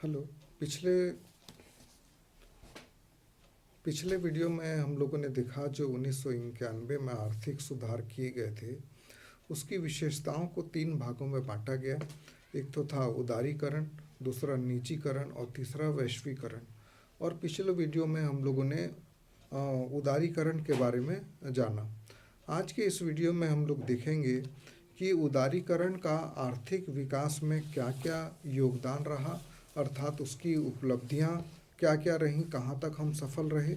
Hello. पिछले पिछले video में हम लोगों ने देखा जो 1991 में आर्थिक सुधार किए गए थे उसकी विशेषताओं को तीन भागों में बांटा गया। एक तो था उदारीकरण, दूसरा निजीकरण और तीसरा वैश्वीकरण। और पिछले वीडियो में हम लोगों ने उदारीकरण के बारे में जाना। आज के इस वीडियो में हम लोग देखेंगे कि उदारीकरण का आर्थिक विकास में क्या क्या योगदान रहा, अर्थात उसकी उपलब्धियां क्या क्या रहीं, कहाँ तक हम सफल रहे,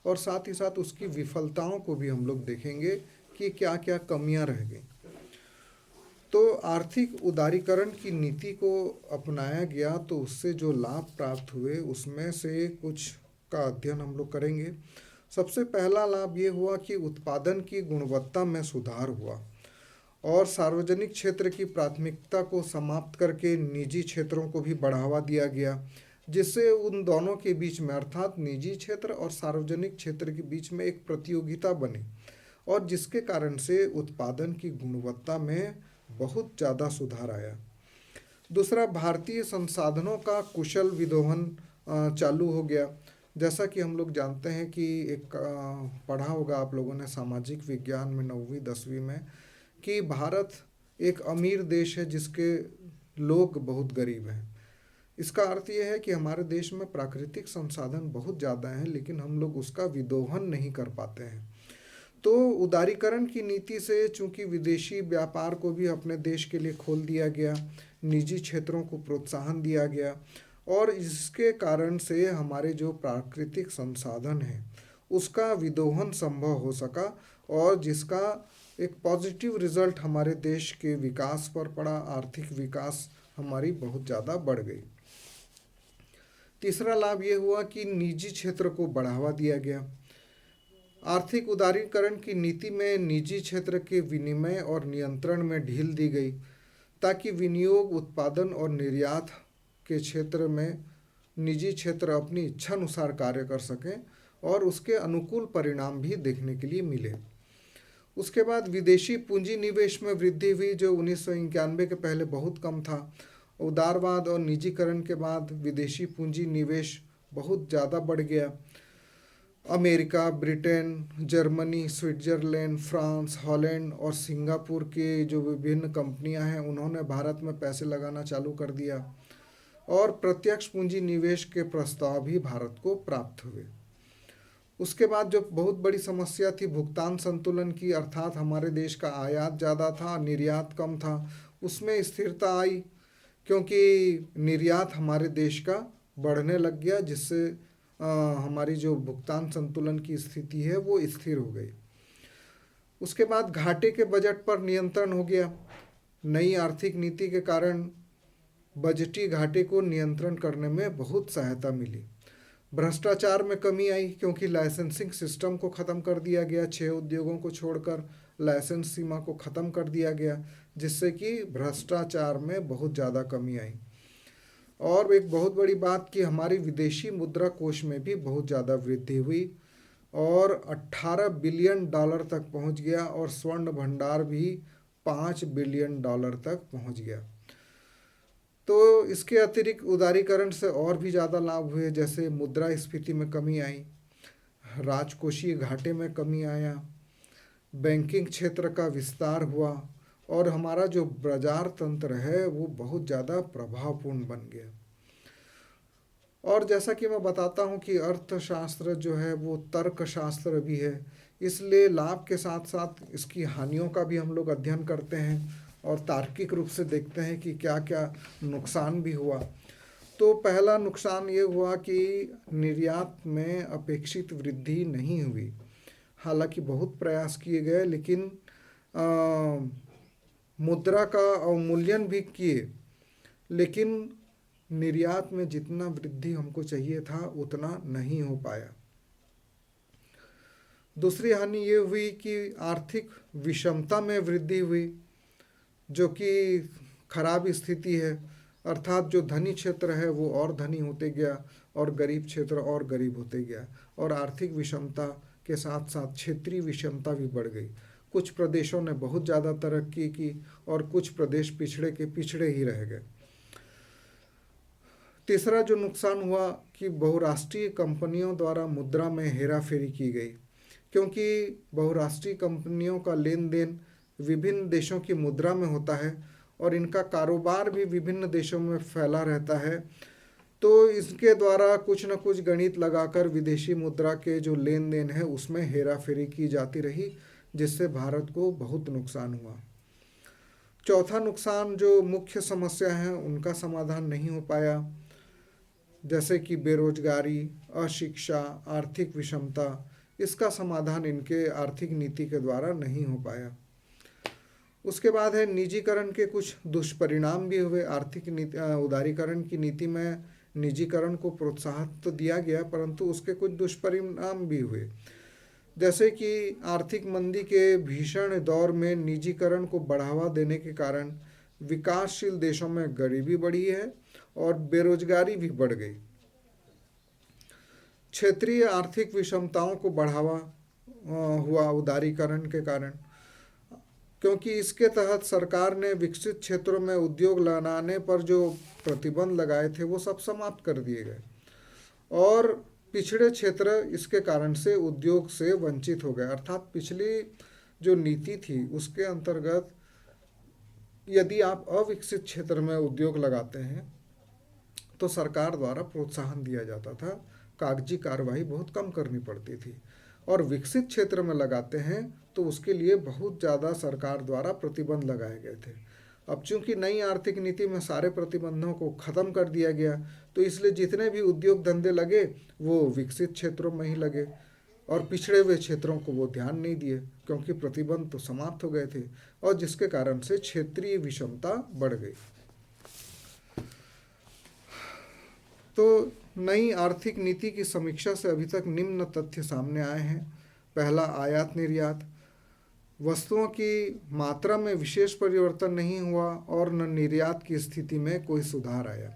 और साथ ही साथ उसकी विफलताओं को भी हम लोग देखेंगे कि क्या क्या कमियां रह गई। तो आर्थिक उदारीकरण की नीति को अपनाया गया तो उससे जो लाभ प्राप्त हुए उसमें से कुछ का अध्ययन हम लोग करेंगे। सबसे पहला लाभ ये हुआ कि उत्पादन की गुणवत्ता में सुधार हुआ और सार्वजनिक क्षेत्र की प्राथमिकता को समाप्त करके निजी क्षेत्रों को भी बढ़ावा दिया गया, जिससे उन दोनों के बीच में अर्थात निजी क्षेत्र और सार्वजनिक क्षेत्र के बीच में एक प्रतियोगिता बनी और जिसके कारण से उत्पादन की गुणवत्ता में बहुत ज़्यादा सुधार आया। दूसरा, भारतीय संसाधनों का कुशल विदोहन चालू हो गया। जैसा कि हम लोग जानते हैं कि एक पढ़ा होगा आप लोगों ने सामाजिक विज्ञान में 9वीं 10वीं में कि भारत एक अमीर देश है जिसके लोग बहुत गरीब हैं। इसका अर्थ यह है कि हमारे देश में प्राकृतिक संसाधन बहुत ज़्यादा हैं लेकिन हम लोग उसका विदोहन नहीं कर पाते हैं। तो उदारीकरण की नीति से चूंकि विदेशी व्यापार को भी अपने देश के लिए खोल दिया गया, निजी क्षेत्रों को प्रोत्साहन दिया गया और इसके कारण से हमारे जो प्राकृतिक संसाधन हैं उसका विदोहन संभव हो सका और जिसका एक पॉजिटिव रिजल्ट हमारे देश के विकास पर पड़ा। आर्थिक विकास हमारी बहुत ज़्यादा बढ़ गई। तीसरा लाभ ये हुआ कि निजी क्षेत्र को बढ़ावा दिया गया। आर्थिक उदारीकरण की नीति में निजी क्षेत्र के विनिमय और नियंत्रण में ढील दी गई ताकि विनियोग, उत्पादन और निर्यात के क्षेत्र में निजी क्षेत्र अपनी इच्छानुसार कार्य कर सकें और उसके अनुकूल परिणाम भी देखने के लिए मिले। उसके बाद विदेशी पूंजी निवेश में वृद्धि हुई जो 1991 के पहले बहुत कम था। उदारवाद और निजीकरण के बाद विदेशी पूंजी निवेश बहुत ज़्यादा बढ़ गया। America, Britain, Germany, Switzerland, France, Holland और सिंगापुर के जो विभिन्न कंपनियां हैं उन्होंने भारत में पैसे लगाना चालू कर दिया और प्रत्यक्ष पूंजी निवेश के प्रस्ताव भी भारत को प्राप्त हुए। उसके बाद जो बहुत बड़ी समस्या थी भुगतान संतुलन की, अर्थात हमारे देश का आयात ज़्यादा था, निर्यात कम था, उसमें स्थिरता आई क्योंकि निर्यात हमारे देश का बढ़ने लग गया जिससे हमारी जो भुगतान संतुलन की स्थिति है वो स्थिर हो गई। उसके बाद घाटे के बजट पर नियंत्रण हो गया। नई आर्थिक नीति के कारण बजटीय घाटे को नियंत्रण करने में बहुत सहायता मिली। भ्रष्टाचार में कमी आई क्योंकि लाइसेंसिंग सिस्टम को ख़त्म कर दिया गया। 6 उद्योगों को छोड़कर लाइसेंस सीमा को ख़त्म कर दिया गया जिससे कि भ्रष्टाचार में बहुत ज़्यादा कमी आई। और एक बहुत बड़ी बात कि हमारी विदेशी मुद्रा कोष में भी बहुत ज़्यादा वृद्धि हुई और 18 बिलियन डॉलर तक पहुंच गया और स्वर्ण भंडार भी 5 बिलियन डॉलर तक पहुंच गया। तो इसके अतिरिक्त उदारीकरण से और भी ज़्यादा लाभ हुए, जैसे मुद्रास्फीति में कमी आई, राजकोषीय घाटे में कमी आया, बैंकिंग क्षेत्र का विस्तार हुआ और हमारा जो बाजार तंत्र है वो बहुत ज़्यादा प्रभावपूर्ण बन गया। और जैसा कि मैं बताता हूँ कि अर्थशास्त्र जो है वो तर्कशास्त्र भी है, इसलिए लाभ के साथ साथ इसकी हानियों का भी हम लोग अध्ययन करते हैं और तार्किक रूप से देखते हैं कि क्या क्या नुकसान भी हुआ। तो पहला नुकसान ये हुआ कि निर्यात में अपेक्षित वृद्धि नहीं हुई। हालांकि बहुत प्रयास किए गए लेकिन मुद्रा का अवमूल्यन भी किए लेकिन निर्यात में जितना वृद्धि हमको चाहिए था उतना नहीं हो पाया। दूसरी हानि ये हुई कि आर्थिक विषमता में वृद्धि हुई जो कि खराब स्थिति है, अर्थात जो धनी क्षेत्र है वो और धनी होते गया और गरीब क्षेत्र और गरीब होते गया और आर्थिक विषमता के साथ साथ क्षेत्रीय विषमता भी बढ़ गई। कुछ प्रदेशों ने बहुत ज़्यादा तरक्की की और कुछ प्रदेश पिछड़े के पिछड़े ही रह गए। तीसरा जो नुकसान हुआ कि बहुराष्ट्रीय कंपनियों द्वारा मुद्रा में हेराफेरी की गई, क्योंकि बहुराष्ट्रीय कंपनियों का लेन देन विभिन्न देशों की मुद्रा में होता है और इनका कारोबार भी विभिन्न देशों में फैला रहता है। तो इसके द्वारा कुछ न कुछ गणित लगाकर विदेशी मुद्रा के जो लेन देन है उसमें हेराफेरी की जाती रही, जिससे भारत को बहुत नुकसान हुआ। चौथा नुकसान, जो मुख्य समस्या है उनका समाधान नहीं हो पाया, जैसे कि बेरोजगारी, अशिक्षा, आर्थिक विषमता, इसका समाधान इनके आर्थिक नीति के द्वारा नहीं हो पाया। उसके बाद है निजीकरण के कुछ दुष्परिणाम भी हुए। आर्थिक नीति उदारीकरण की नीति में निजीकरण को प्रोत्साहन तो दिया गया, परंतु उसके कुछ दुष्परिणाम भी हुए, जैसे कि आर्थिक मंदी के भीषण दौर में निजीकरण को बढ़ावा देने के कारण विकासशील देशों में गरीबी बढ़ी है और बेरोजगारी भी बढ़ गई। क्षेत्रीय आर्थिक विषमताओं को बढ़ावा हुआ उदारीकरण के कारण, क्योंकि इसके तहत सरकार ने विकसित क्षेत्रों में उद्योग लगाने पर जो प्रतिबंध लगाए थे वो सब समाप्त कर दिए गए और पिछड़े क्षेत्र इसके कारण से उद्योग से वंचित हो गए। अर्थात पिछली जो नीति थी उसके अंतर्गत यदि आप अविकसित क्षेत्र में उद्योग लगाते हैं तो सरकार द्वारा प्रोत्साहन दिया जाता था, कागजी कार्रवाई बहुत कम करनी पड़ती थी, और विकसित क्षेत्र में लगाते हैं तो उसके लिए बहुत ज़्यादा सरकार द्वारा प्रतिबंध लगाए गए थे। अब चूंकि नई आर्थिक नीति में सारे प्रतिबंधों को ख़त्म कर दिया गया, तो इसलिए जितने भी उद्योग धंधे लगे वो विकसित क्षेत्रों में ही लगे और पिछड़े हुए क्षेत्रों को वो ध्यान नहीं दिए, क्योंकि प्रतिबंध तो समाप्त हो गए थे, और जिसके कारण से क्षेत्रीय विषमता बढ़ गई। तो नई आर्थिक नीति की समीक्षा से अभी तक निम्न तथ्य सामने आए हैं। पहला, आयात निर्यात, वस्तुओं की मात्रा में विशेष परिवर्तन नहीं हुआ और न निर्यात की स्थिति में कोई सुधार आया।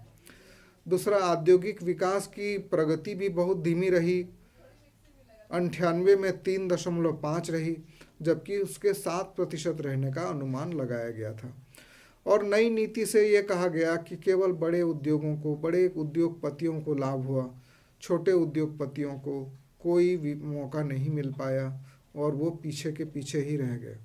दूसरा, औद्योगिक विकास की प्रगति भी बहुत धीमी रही, 98 में 3.5 रही, जबकि उसके 7% रहने का अनुमान लगाया गया था। और नई नीति से ये कहा गया कि केवल बड़े उद्योगों को, बड़े उद्योगपतियों को लाभ हुआ, छोटे उद्योगपतियों को कोई भी मौका नहीं मिल पाया और वो पीछे के पीछे ही रह गए।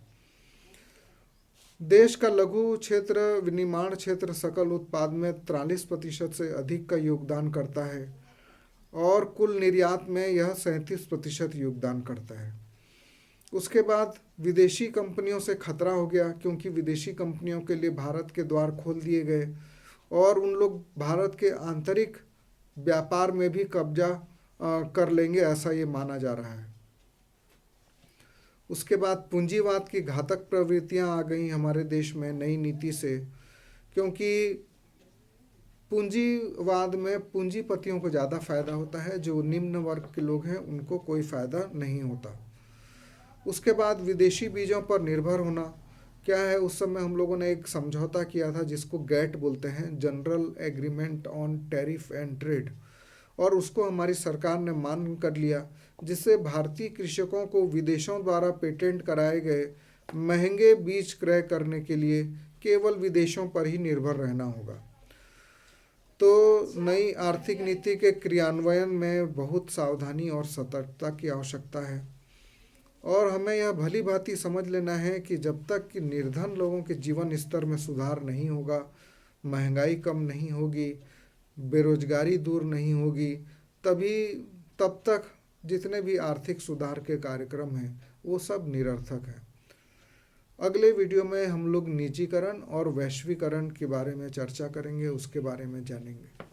देश का लघु क्षेत्र, विनिर्माण क्षेत्र सकल उत्पाद में 43% से अधिक का योगदान करता है और कुल निर्यात में यह 37% योगदान करता है। उसके बाद विदेशी कंपनियों से खतरा हो गया, क्योंकि विदेशी कंपनियों के लिए भारत के द्वार खोल दिए गए और उन लोग भारत के आंतरिक व्यापार में भी कब्जा कर लेंगे, ऐसा ये माना जा रहा है। उसके बाद पूंजीवाद की घातक प्रवृत्तियां आ गई हमारे देश में नई नीति से, क्योंकि पूंजीवाद में पूंजीपतियों को ज़्यादा फायदा होता है, जो निम्न वर्ग के लोग हैं उनको कोई फायदा नहीं होता। उसके बाद विदेशी बीजों पर निर्भर होना क्या है, उस समय हम लोगों ने एक समझौता किया था जिसको गैट बोलते हैं, general agreement on tariff and trade, और उसको हमारी सरकार ने मान कर लिया, जिससे भारतीय कृषकों को विदेशों द्वारा पेटेंट कराए गए महंगे बीज क्रय करने के लिए केवल विदेशों पर ही निर्भर रहना होगा। तो नई आर्थिक नीति के क्रियान्वयन में बहुत सावधानी और सतर्कता की आवश्यकता है और हमें यह भली भांति समझ लेना है कि जब तक कि निर्धन लोगों के जीवन स्तर में सुधार नहीं होगा, महंगाई कम नहीं होगी, बेरोजगारी दूर नहीं होगी, तब तक जितने भी आर्थिक सुधार के कार्यक्रम हैं वो सब निरर्थक हैं। अगले वीडियो में हम लोग निजीकरण और वैश्वीकरण के बारे में चर्चा करेंगे, उसके बारे में जानेंगे।